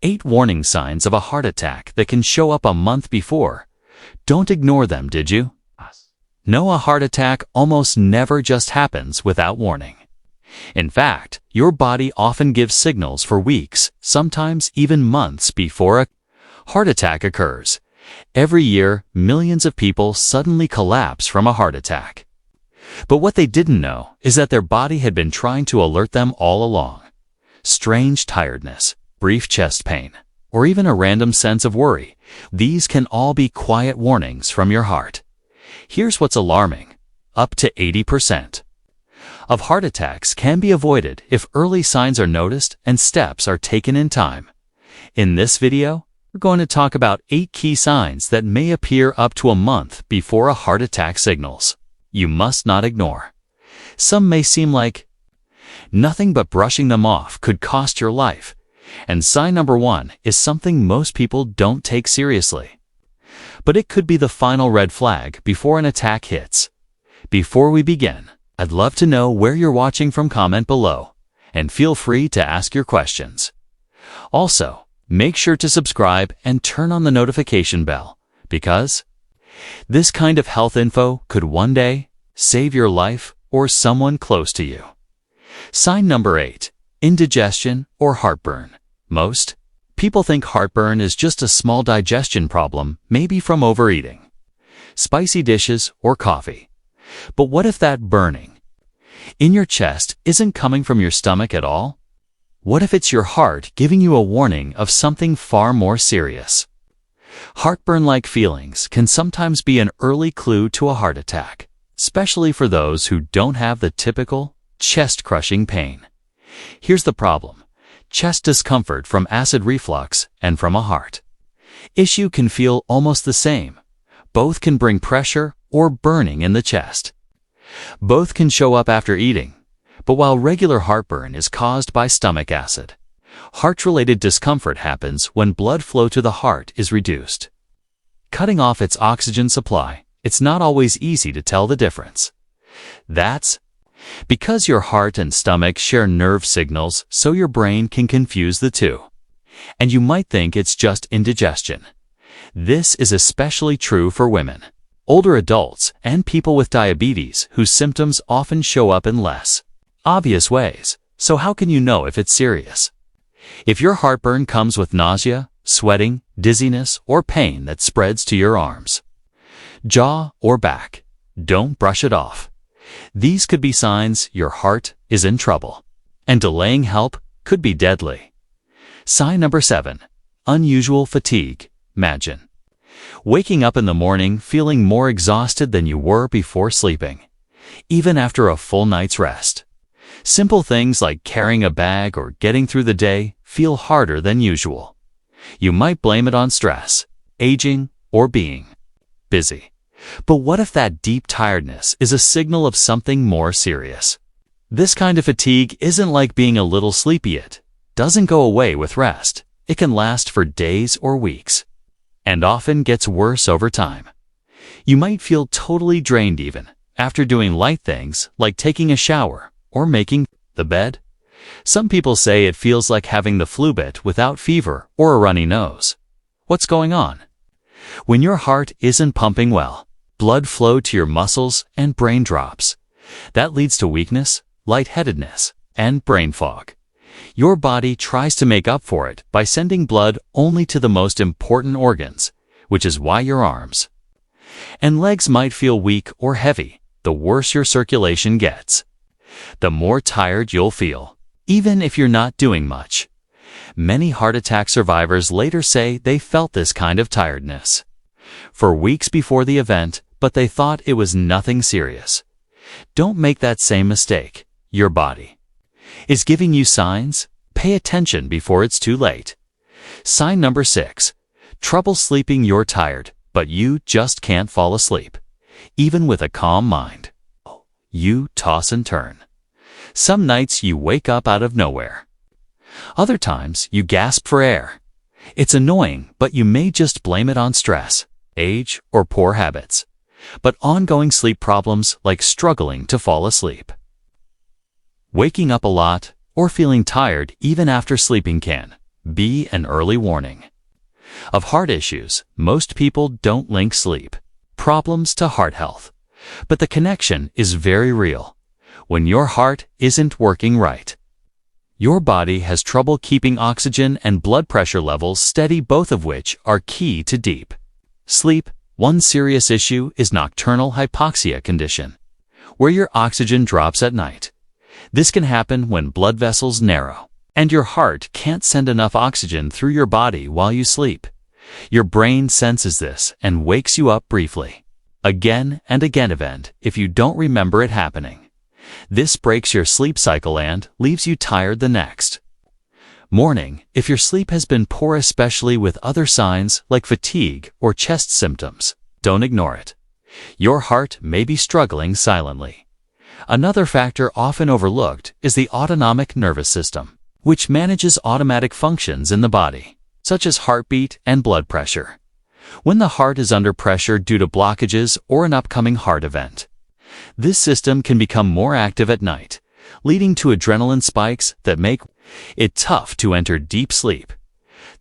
8 warning signs of a heart attack that can show up a month before. Don't ignore them, did you? No, a heart attack almost never just happens without warning. In fact, your body often gives signals for weeks, sometimes even months before a heart attack occurs. Every year, millions of people suddenly collapse from a heart attack. But what they didn't know is that their body had been trying to alert them all along. Strange tiredness, brief chest pain, or even a random sense of worry, these can all be quiet warnings from your heart. Here's what's alarming. Up to 80% of heart attacks can be avoided if early signs are noticed and steps are taken in time. In this video, we're going to talk about 8 key signs that may appear up to a month before a heart attack signals. You must not ignore. Some may seem like nothing, but brushing them off could cost your life. And sign number 1 is something most people don't take seriously. But it could be the final red flag before an attack hits. Before we begin, I'd love to know where you're watching from. Comment below, and feel free to ask your questions. Also, make sure to subscribe and turn on the notification bell, because this kind of health info could one day save your life or someone close to you. Sign number 8, indigestion or heartburn. Most people think heartburn is just a small digestion problem, maybe from overeating spicy dishes or coffee. But what if that burning in your chest isn't coming from your stomach at all? What if it's your heart giving you a warning of something far more serious? Heartburn-like feelings can sometimes be an early clue to a heart attack, especially for those who don't have the typical chest-crushing pain. Here's the problem. Chest discomfort from acid reflux and from a heart issue can feel almost the same. Both can bring pressure or burning in the chest. Both can show up after eating. But while regular heartburn is caused by stomach acid, heart-related discomfort happens when blood flow to the heart is reduced, cutting off its oxygen supply. It's not always easy to tell the difference. That's because your heart and stomach share nerve signals, so your brain can confuse the two. And you might think it's just indigestion. This is especially true for women, older adults, and people with diabetes whose symptoms often show up in less obvious ways. So how can you know if it's serious? If your heartburn comes with nausea, sweating, dizziness, or pain that spreads to your arms, jaw, or back, don't brush it off. These could be signs your heart is in trouble, and delaying help could be deadly. Sign number 7, unusual fatigue. Imagine waking up in the morning feeling more exhausted than you were before sleeping, even after a full night's rest. Simple things like carrying a bag or getting through the day feel harder than usual. You might blame it on stress, aging, or being busy. But what if that deep tiredness is a signal of something more serious? This kind of fatigue isn't like being a little sleepy. It doesn't go away with rest. It can last for days or weeks, and often gets worse over time. You might feel totally drained even after doing light things like taking a shower or making the bed. Some people say it feels like having the flu bit without fever or a runny nose. What's going on? When your heart isn't pumping well, blood flow to your muscles and brain drops. That leads to weakness, lightheadedness, and brain fog. Your body tries to make up for it by sending blood only to the most important organs, which is why your arms and legs might feel weak or heavy. The worse your circulation gets, the more tired you'll feel, even if you're not doing much. Many heart attack survivors later say they felt this kind of tiredness for weeks before the event, but they thought it was nothing serious. Don't make that same mistake. Your body is giving you signs. Pay attention before it's too late. Sign number 6, trouble sleeping. You're tired, but you just can't fall asleep, even with a calm mind. You toss and turn. Some nights you wake up out of nowhere. Other times you gasp for air. It's annoying, but you may just blame it on stress, age, or poor habits. But ongoing sleep problems like struggling to fall asleep, waking up a lot, or feeling tired even after sleeping can be an early warning. Of heart issues, most people don't link sleep problems to heart health. But the connection is very real. When your heart isn't working right, your body has trouble keeping oxygen and blood pressure levels steady, both of which are key to deep sleep. One serious issue is nocturnal hypoxia condition, where your oxygen drops at night. This can happen when blood vessels narrow, and your heart can't send enough oxygen through your body while you sleep. Your brain senses this and wakes you up briefly. Again and again event if you don't remember it happening. This breaks your sleep cycle and leaves you tired the next morning. If your sleep has been poor, especially with other signs like fatigue or chest symptoms, don't ignore it. Your heart may be struggling silently. Another factor often overlooked is the autonomic nervous system, which manages automatic functions in the body, such as heartbeat and blood pressure. When the heart is under pressure due to blockages or an upcoming heart event, this system can become more active at night, leading to adrenaline spikes that make it tough to enter deep sleep.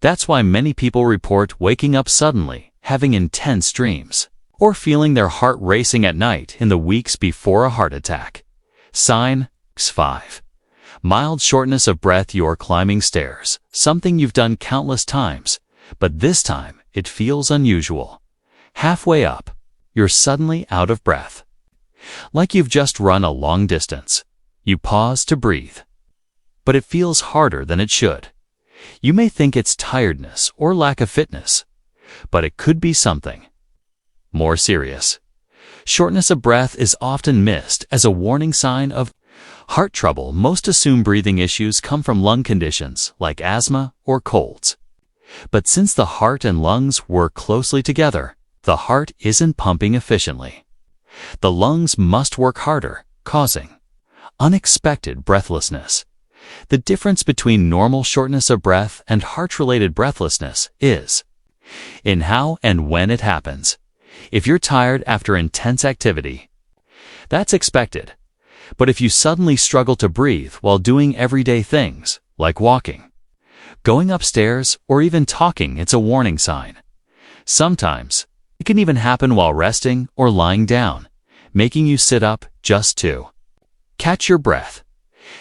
That's why many people report waking up suddenly, having intense dreams, or feeling their heart racing at night in the weeks before a heart attack. Sign 5. Mild shortness of breath. You're climbing stairs, something you've done countless times, but this time it feels unusual. Halfway up, you're suddenly out of breath, like you've just run a long distance. You pause to breathe, but it feels harder than it should. You may think it's tiredness or lack of fitness, but it could be something more serious. Shortness of breath is often missed as a warning sign of heart trouble. Most assume breathing issues come from lung conditions like asthma or colds. But since the heart and lungs work closely together, the heart isn't pumping efficiently. The lungs must work harder, causing unexpected breathlessness. The difference between normal shortness of breath and heart-related breathlessness is in how and when it happens. If you're tired after intense activity, that's expected. But if you suddenly struggle to breathe while doing everyday things, like walking, going upstairs, or even talking, it's a warning sign. Sometimes, it can even happen while resting or lying down, making you sit up just to catch your breath.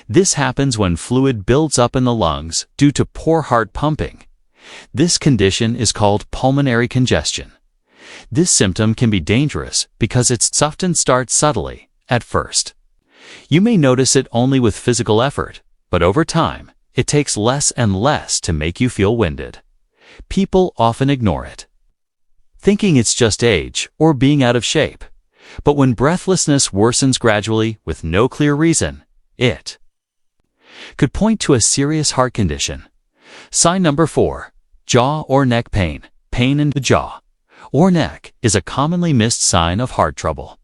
This happens when fluid builds up in the lungs due to poor heart pumping. This condition is called pulmonary congestion. This symptom can be dangerous because it often starts subtly at first. You may notice it only with physical effort, but over time, it takes less and less to make you feel winded. People often ignore it, thinking it's just age or being out of shape. But when breathlessness worsens gradually with no clear reason, it could point to a serious heart condition. Sign number 4. Jaw or neck pain. Pain in the jaw or neck is a commonly missed sign of heart trouble.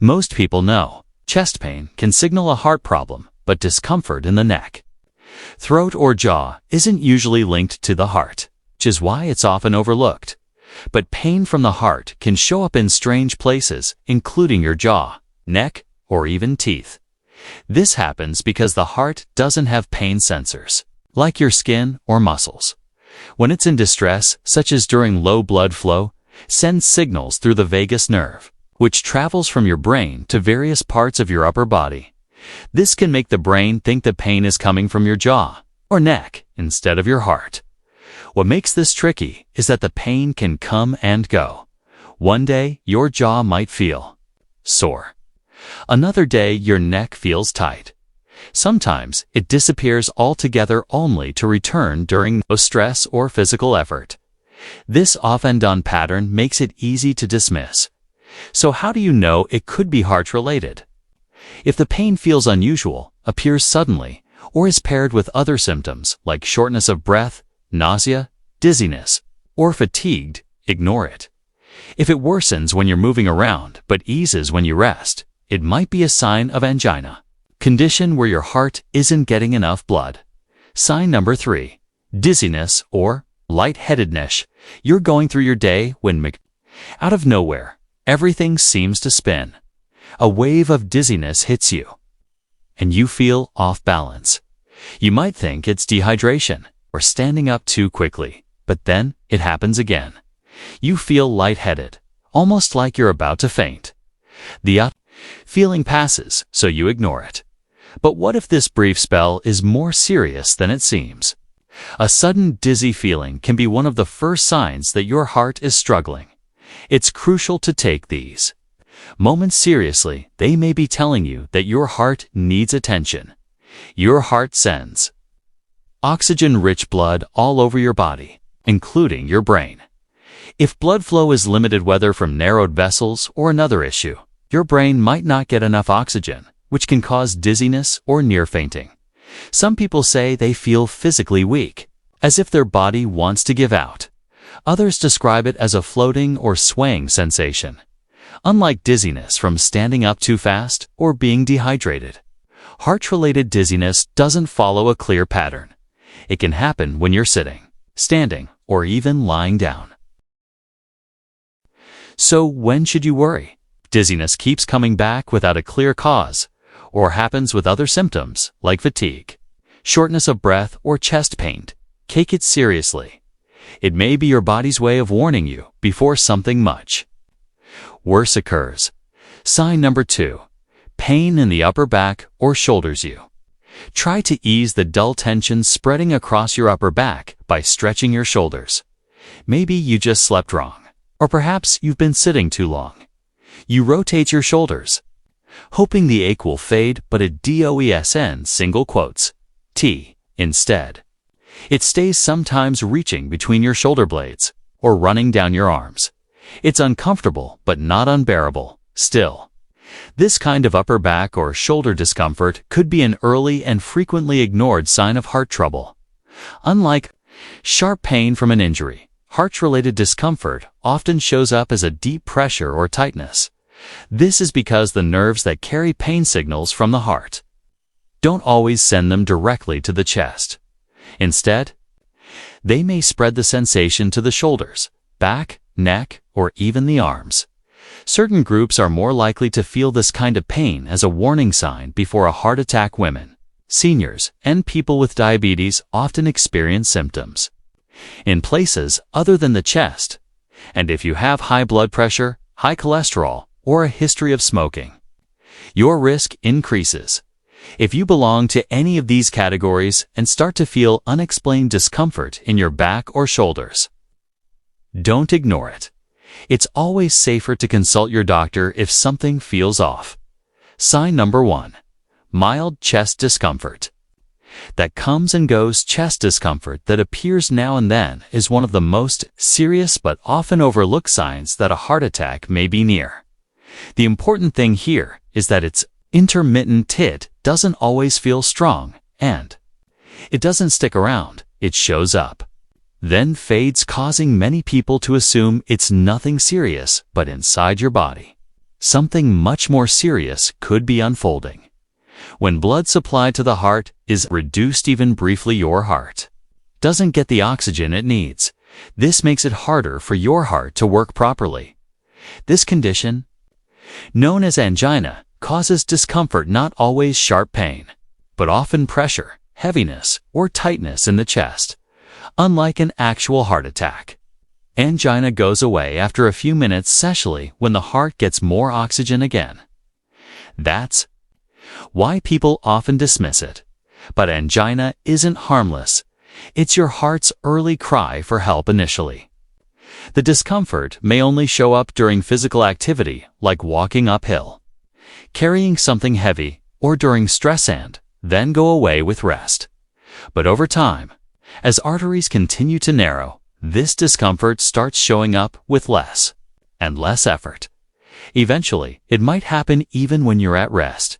Most people know chest pain can signal a heart problem, but discomfort in the neck, throat, or jaw isn't usually linked to the heart, which is why it's often overlooked. But pain from the heart can show up in strange places, including your jaw, neck, or even teeth. This happens because the heart doesn't have pain sensors, like your skin or muscles. When it's in distress, such as during low blood flow, sends signals through the vagus nerve, which travels from your brain to various parts of your upper body. This can make the brain think the pain is coming from your jaw or neck instead of your heart. What makes this tricky is that the pain can come and go. One day, your jaw might feel sore. Another day, your neck feels tight. Sometimes, it disappears altogether only to return during no stress or physical effort. This off-and-on pattern makes it easy to dismiss. So how do you know it could be heart-related? If the pain feels unusual, appears suddenly, or is paired with other symptoms like shortness of breath, nausea, dizziness, or fatigued, ignore it. If it worsens when you're moving around but eases when you rest, it might be a sign of angina, condition where your heart isn't getting enough blood. Sign number 3. Dizziness or lightheadedness. You're going through your day when out of nowhere, everything seems to spin. A wave of dizziness hits you, and you feel off balance. You might think it's dehydration, or standing up too quickly, but then it happens again. You feel lightheaded, almost like you're about to faint. The feeling passes, so you ignore it. But what if this brief spell is more serious than it seems? A sudden dizzy feeling can be one of the first signs that your heart is struggling. It's crucial to take these moments seriously. They may be telling you that your heart needs attention. Your heart sends oxygen-rich blood all over your body, including your brain. If blood flow is limited, whether from narrowed vessels or another issue, your brain might not get enough oxygen, which can cause dizziness or near fainting. Some people say they feel physically weak, as if their body wants to give out. Others describe it as a floating or swaying sensation. Unlike dizziness from standing up too fast or being dehydrated, heart-related dizziness doesn't follow a clear pattern. It can happen when you're sitting, standing, or even lying down. So when should you worry? Dizziness keeps coming back without a clear cause, or happens with other symptoms like fatigue, shortness of breath, or chest pain. Take it seriously. It may be your body's way of warning you before something much worse occurs. Sign number 2. Pain in the upper back or shoulders. You try to ease the dull tension spreading across your upper back by stretching your shoulders. Maybe you just slept wrong, or perhaps you've been sitting too long. You rotate your shoulders, hoping the ache will fade, but it doesn't. Single quotes. T. Instead, it stays, sometimes reaching between your shoulder blades or running down your arms. It's uncomfortable, but not unbearable. Still, this kind of upper back or shoulder discomfort could be an early and frequently ignored sign of heart trouble. Unlike sharp pain from an injury, heart-related discomfort often shows up as a deep pressure or tightness. This is because the nerves that carry pain signals from the heart don't always send them directly to the chest. Instead, they may spread the sensation to the shoulders, back, neck, or even the arms. Certain groups are more likely to feel this kind of pain as a warning sign before a heart attack. Women, seniors, and people with diabetes often experience symptoms in places other than the chest. And if you have high blood pressure, high cholesterol, or a history of smoking, your risk increases. If you belong to any of these categories and start to feel unexplained discomfort in your back or shoulders, don't ignore it. It's always safer to consult your doctor if something feels off. Sign number 1. Mild chest discomfort. That comes and goes. Chest discomfort that appears now and then is one of the most serious but often overlooked signs that a heart attack may be near. The important thing here is that it's intermittent. It doesn't always feel strong, and it doesn't stick around. It shows up, then fades, causing many people to assume it's nothing serious, but inside your body, something much more serious could be unfolding. When blood supply to the heart is reduced even briefly, your heart doesn't get the oxygen it needs. This makes it harder for your heart to work properly. This condition, known as angina, causes discomfort, not always sharp pain, but often pressure, heaviness, or tightness in the chest. Unlike an actual heart attack, angina goes away after a few minutes, especially when the heart gets more oxygen again. That's why people often dismiss it. But angina isn't harmless. It's your heart's early cry for help initially. The discomfort may only show up during physical activity like walking uphill, carrying something heavy, or during stress, and then go away with rest. But over time, as arteries continue to narrow, this discomfort starts showing up with less and less effort. Eventually, it might happen even when you're at rest.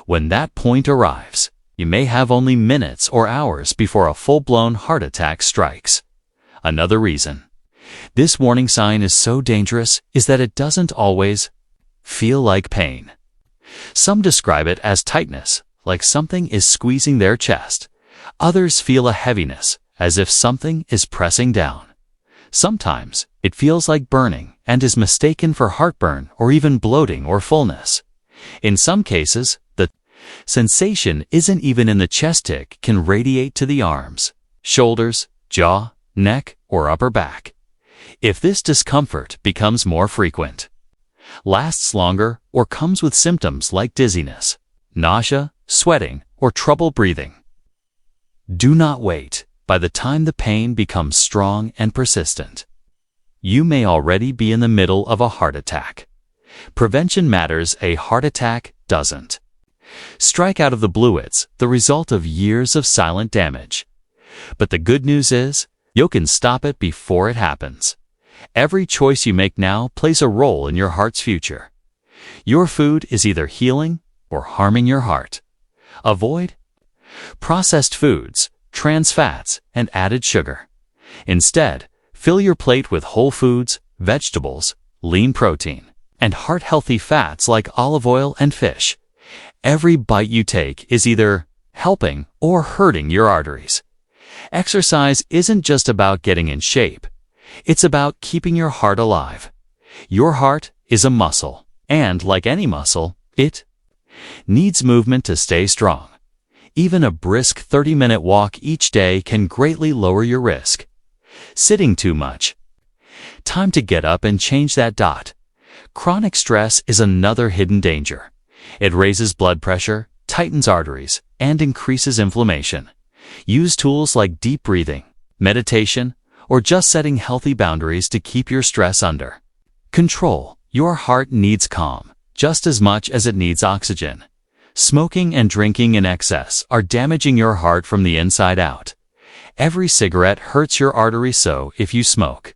When that point arrives, you may have only minutes or hours before a full-blown heart attack strikes. Another reason this warning sign is so dangerous is that it doesn't always feel like pain. Some describe it as tightness, like something is squeezing their chest. Others feel a heaviness, as if something is pressing down. Sometimes, it feels like burning and is mistaken for heartburn or even bloating or fullness. In some cases, the sensation isn't even in the chest. It can radiate to the arms, shoulders, jaw, neck, or upper back. If this discomfort becomes more frequent, lasts longer, or comes with symptoms like dizziness, nausea, sweating, or trouble breathing, do not wait. By the time the pain becomes strong and persistent, you may already be in the middle of a heart attack. Prevention matters, a heart attack doesn't. Strike out of the blue, it's the result of years of silent damage. But the good news is, you can stop it before it happens. Every choice you make now plays a role in your heart's future. Your food is either healing or harming your heart. Avoid processed foods, trans fats, and added sugar. Instead, fill your plate with whole foods, vegetables, lean protein, and heart-healthy fats like olive oil and fish. Every bite you take is either helping or hurting your arteries. Exercise isn't just about getting in shape. It's about keeping your heart alive. Your heart is a muscle, and like any muscle, it needs movement to stay strong. Even a brisk 30-minute walk each day can greatly lower your risk. Sitting too much. Time to get up and change that. Chronic stress is another hidden danger. It raises blood pressure, tightens arteries, and increases inflammation. Use tools like deep breathing, meditation, or just setting healthy boundaries to keep your stress under control. Your heart needs calm just as much as it needs oxygen. Smoking and drinking in excess are damaging your heart from the inside out. Every cigarette hurts your arteries, so if you smoke,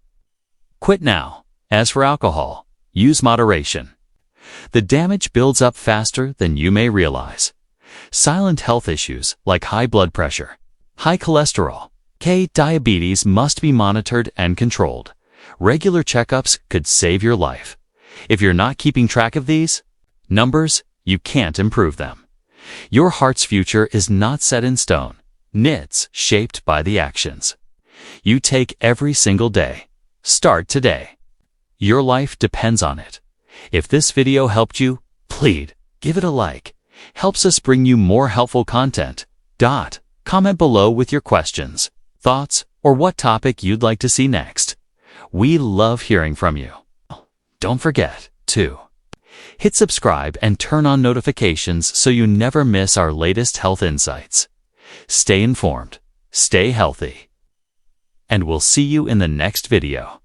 quit now. As for alcohol, use moderation. The damage builds up faster than you may realize. Silent health issues like high blood pressure, high cholesterol, diabetes must be monitored and controlled. Regular checkups could save your life. If you're not keeping track of these numbers, you can't improve them. Your heart's future is not set in stone. It's shaped by the actions you take every single day. Start today. Your life depends on it. If this video helped you, please give it a like. Helps us bring you more helpful content. Comment below with your questions, thoughts, or what topic you'd like to see next. We love hearing from you. Don't forget to hit subscribe and turn on notifications so you never miss our latest health insights. Stay informed, stay healthy, and we'll see you in the next video.